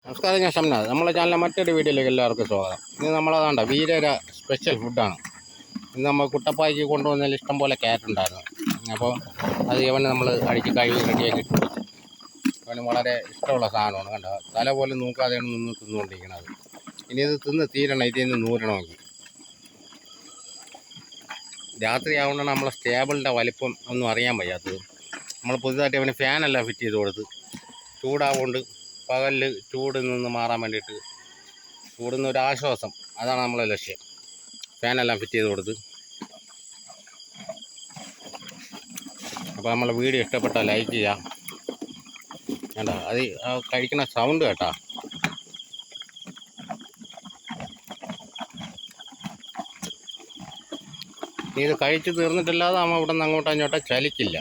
നമസ്കാരം, ഞാൻ ഷംനാഥ്. നമ്മളെ ചാനലിലെ മറ്റൊരു വീഡിയോയിലേക്ക് എല്ലാവർക്കും സ്വാഗതം. ഇത് നമ്മളതാണ്ട വീരര സ്പെഷ്യൽ ഫുഡാണ്. ഇന്ന് നമ്മൾ കുട്ടപ്പായ്ക്ക് കൊണ്ടുവന്നതിൽ ഇഷ്ടം പോലെ ക്യാരറ്റ് ഉണ്ടായിരുന്നു. അപ്പോൾ അത് ഇവന് നമ്മൾ അടിച്ച് കഴുകി റെഡിയാക്കി ഇട്ടു. അവന് വളരെ ഇഷ്ടമുള്ള സാധനമാണ്. കണ്ടോ, തല പോലും നോക്കാതെയാണ് നിന്ന് തിന്നുകൊണ്ടിരിക്കുന്നത്. ഇനി ഇത് തിന്ന് തീരണം, ഇതിൽ നിന്ന് നൂരണമെങ്കിൽ. രാത്രിയാവുകൊണ്ടാണ് നമ്മളെ സ്റ്റേബിളിൻ്റെ വലിപ്പം ഒന്നും അറിയാൻ വയ്യാത്തത്. നമ്മൾ പുതുതായിട്ട് അവന് ഫാനെല്ലാം ഫിറ്റ് ചെയ്ത് കൊടുത്ത്, ചൂടാവുകൊണ്ട് പകലിൽ ചൂടിൽ നിന്ന് മാറാൻ വേണ്ടിയിട്ട്, ചൂടിൽ നിന്ന് ഒരു ആശ്വാസം, അതാണ് നമ്മളെ ലക്ഷ്യം. ഫാനെല്ലാം ഫിറ്റ് ചെയ്ത് കൊടുത്ത്. അപ്പോൾ നമ്മളെ വീഡിയോ ഇഷ്ടപ്പെട്ടാൽ ലൈക്ക് ചെയ്യാം. കേട്ടോ, അത് കഴിക്കുന്ന സൗണ്ട് കേട്ടോ. ഇത് കഴിച്ച് തീർന്നിട്ടില്ലാതെ നമ്മൾ ഇവിടെ നിന്ന് അങ്ങോട്ടോ ഇങ്ങോട്ടോ ചലിക്കില്ല.